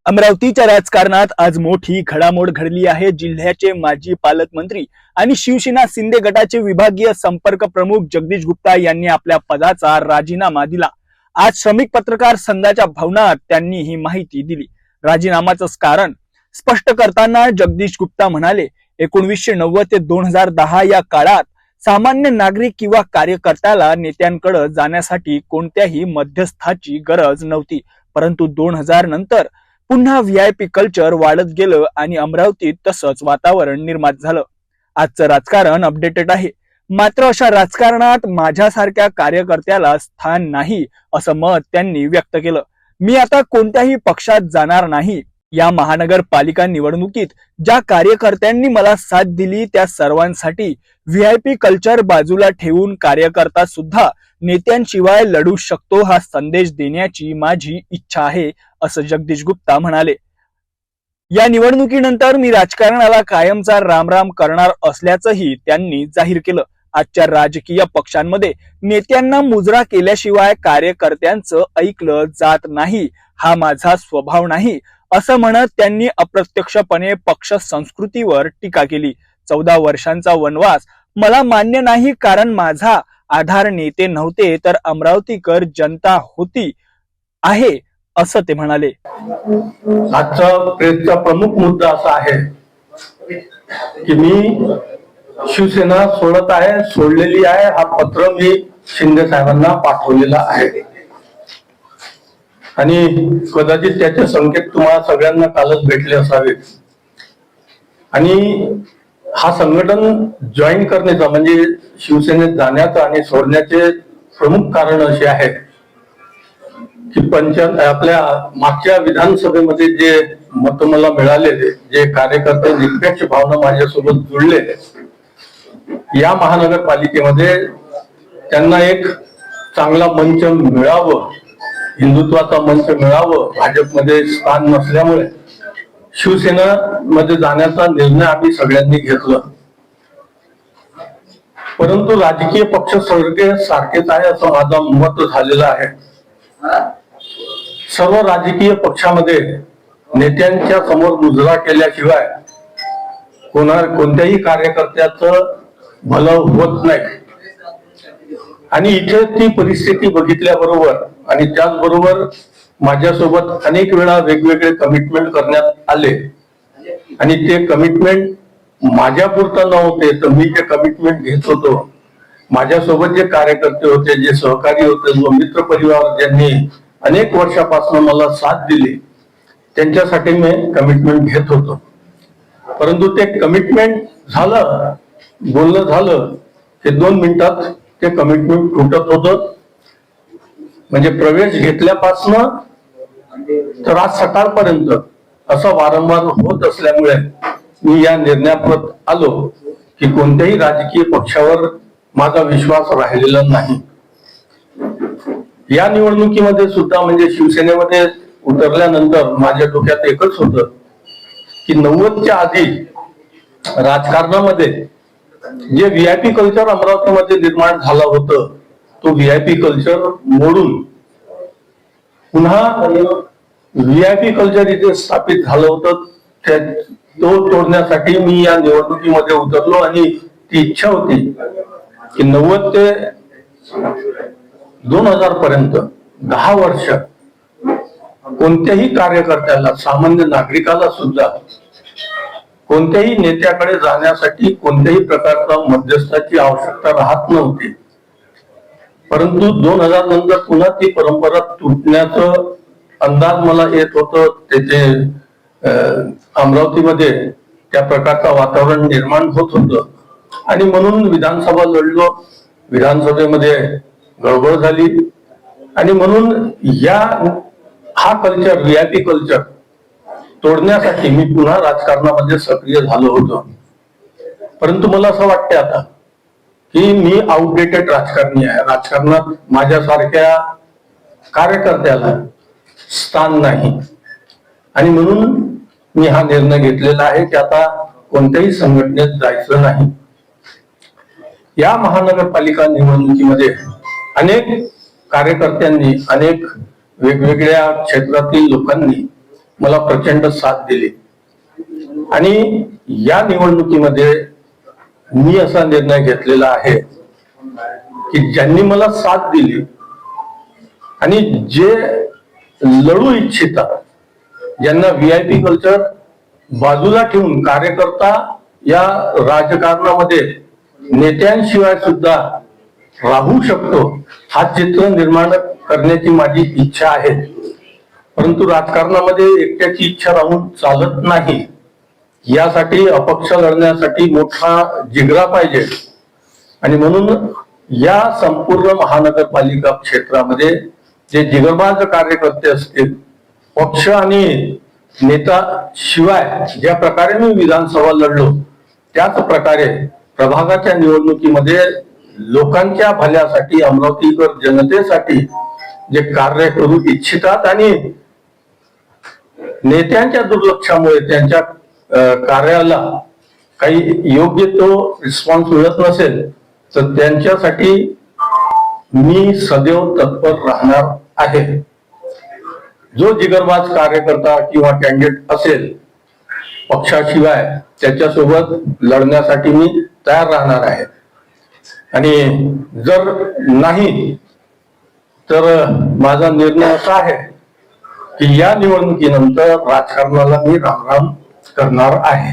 अमरावतीच्या राजकारणात आज मोठी घडामोड घडली आहे। जिल्ह्याचे माजी पालकमंत्री आणि शिवसेना शिंदे गटाचे विभागीय संपर्क प्रमुख जगदीश गुप्ता यांनी आपल्या पदाचा राजीनामा दिला। आज श्रमिक पत्रकार संघाच्या भवनात त्यांनी ही माहिती दिली। राजीनामाचं कारण स्पष्ट करताना जगदीश गुप्ता म्हणाले, 1990 ते 2010 या काळात सामान्य नागरिक किंवा कार्यकर्त्याला नेत्यांकडे जाण्यासाठी कोणत्याही मध्यस्थाची गरज नव्हती, परंतु 2000 नंतर पुन्हा व्हीआयपी कल्चर वाढत गेलं आणि अमरावतीत तसंच वातावरण निर्माण झालं। आजचं राजकारण अपडेटेड आहे, मात्र अशा राजकारणात माझ्यासारख्या कार्यकर्त्याला स्थान नाही असं मत त्यांनी व्यक्त केलं। मी आता कोणत्याही पक्षात जाणार नाही। या महानगरपालिका निवडणुकीत ज्या कार्यकर्त्यांनी मला साथ दिली त्या सर्वांसाठी व्हीआयपी कल्चर बाजूला ठेवून कार्यकर्ता सुद्धा नेत्यांशिवाय लढू शकतो हा संदेश देण्याची माझी इच्छा आहे, असं जगदीश गुप्ता म्हणाले। या निवडणुकीनंतर मी राजकारणाला कायमचा रामराम करणार असल्याचंही त्यांनी जाहीर केलं। आजच्या राजकीय पक्षांमध्ये नेत्यांना मुजरा केल्याशिवाय कार्यकर्त्यांचं ऐकलं जात नाही, हा माझा स्वभाव नाही, असं म्हणत त्यांनी अप्रत्यक्षपणे पक्ष संस्कृतीवर टीका केली। 14 वर्षांचा वनवास मला मान्य नाही, कारण माझा आधार नेते नव्हते तर अमरावतीकर जनता होती आहे, असं ते म्हणाले। आजचा प्रेसचा प्रमुख मुद्दा असा आहे की मी शिवसेना सोडलेली आहे। हा पत्र मी शिंदे साहेबांना पाठवलेला आहे आणि कदाचित त्याचे संकेत तुम्हाला सगळ्यांना कालच भेटले असावेत। आणि हा संघटन जॉईन करण्याचा म्हणजे शिवसेनेत जाण्याचा आणि सोडण्याचे प्रमुख कारण असे आहे की आपल्या मागच्या विधानसभेमध्ये जे मत मला मिळाले, जे कार्यकर्ते निरपेक्ष भावना माझ्यासोबत जुळले, या महानगरपालिकेमध्ये त्यांना एक चांगला मंच मिळावं, हिंदुत्वाचा मंच मिळावं। भाजपमध्ये स्थान नसल्यामुळे शिवसेना मध्ये जाण्याचा निर्णय आम्ही सगळ्यांनी घेतला, परंतु राजकीय पक्ष सारखेच आहे असं माझं मत झालेलं आहे। सर्व राजकीय पक्षामध्ये नेत्यांच्या समोर मुजरा केल्याशिवाय कोणत्याही कार्यकर्त्याचं भलं होत नाही। आणि इथे ती परिस्थिती बघितल्याबरोबर आणि त्याचबरोबर माझ्यासोबत अनेक वेळा वेगवेगळे कमिटमेंट करण्यात आले आणि ते कमिटमेंट माझ्यापुरतं नव्हते, तर मी जे कमिटमेंट घेत होतो, माझ्यासोबत जे कार्यकर्ते होते, जे सहकारी होते, व मित्र परिवार ज्यांनी अनेक वर्षापासून मला साथ दिली, त्यांच्यासाठी मी कमिटमेंट घेत होतो। परंतु ते कमिटमेंट झालं, बोलणं झालं की 2 मिनिटात ते कमिटमेंट तुटत होतं। म्हणजे प्रवेश घेतल्यापासून तर आज सकाळपर्यंत असं वारंवार होत असल्यामुळे मी या निर्णयावर आलो की कोणत्याही राजकीय पक्षावर माझा विश्वास राहिलेला नाही। या निवडणुकीमध्ये सुद्धा म्हणजे शिवसेनेमध्ये उतरल्यानंतर माझ्या डोक्यात एकच होतं की 90च्या आधी राजकारणामध्ये जे व्हीआयपी कल्चर अमरावतीमध्ये निर्माण झालं होतं, तो व्हीआयपी कल्चर मोडून पुन्हा व्हीआयपी कल्चर इथे स्थापित झालं होतं, तो तोडण्यासाठी मी या निवडणुकीमध्ये उतरलो। आणि ती इच्छा होती की 90 ते 2000 पर्यंत 10 वर्ष कोणत्याही कार्यकर्त्याला, सामान्य नागरिकाला सुद्धा कोणत्याही नेत्याकडे जाण्यासाठी कोणत्याही प्रकारचा मध्यस्थाची आवश्यकता राहत नव्हती। परंतु 2000 नंतर पुन्हा ती परंपरा तुटण्याचं अंदाज मला येत होतं। त्याचे अमरावतीमध्ये त्या प्रकारचं वातावरण निर्माण होत होतं आणि म्हणून विधानसभा लढलो, विधानसभेमध्ये गडबड झाली आणि म्हणून हा कल्चर, व्हीआयपी कल्चर तोडण्यासाठी मी पुन्हा राजकारणामध्ये सक्रिय झालो होतो। परंतु मला असं वाटतं आता की मी आउटडेटेड राजकारणी आहे। राजकारणात माझ्यासारख्या कार्यकर्त्याला स्थान नाही आणि म्हणून मी हा निर्णय घेतलेला आहे की आता कोणत्याही संघटनेत जायचं नाही। या महानगरपालिका निवडणुकीमध्ये अनेक कार्यकर्त्यांनी, अनेक वेगवेगळ्या क्षेत्रातील लोकांनी मला प्रचंड साथ दिली आणि या निवडणुकीमध्ये मी असा निर्णय घेतलेला आहे की ज्यांनी मला साथ दिली आणि जे लढू इच्छितात, ज्यांना VIP कल्चर बाजूला ठेवून कार्यकर्ता या राजकारणामध्ये नेत्यांशिवाय सुद्धा राहू शकतो, हा चित्र निर्माण करण्याची माझी इच्छा आहे. परंतु राजकारणामध्ये एकट्याची इच्छा राहून चालत नाही. यासाठी अपक्ष लढण्यासाठी मोठा जिगरा पाहिजे आणि म्हणून या संपूर्ण महानगरपालिका क्षेत्रामध्ये जे जिगरबाज कार्यकर्ते असतील, पक्ष आणि नेता शिवाय ज्या प्रकारे मी विधानसभा लढलो त्याच प्रकारे प्रभागाच्या निवडणुकीमध्ये लोकांच्या भल्यासाठी, अमरावतीकर जनतेसाठी जे कार्य करू इच्छितात आणि नेत्यांच्या दुर्लक्षामुळे त्यांच्या कार्याला काही योग्य तो रिस्पॉन्स मिळत नसेल तर त्यांच्यासाठी मी सदैव तत्पर राहणार आहे. जो जिगरबाज कार्यकर्ता किंवा कॅन्डिडेट असेल पक्षाशिवाय त्याच्यासोबत लढण्यासाठी मी तयार राहणार आहे आणि जर नाही तर माझा निर्णय असा आहे की या निवडणुकीनंतर राजकारणाला मी रामराम करणार आहे.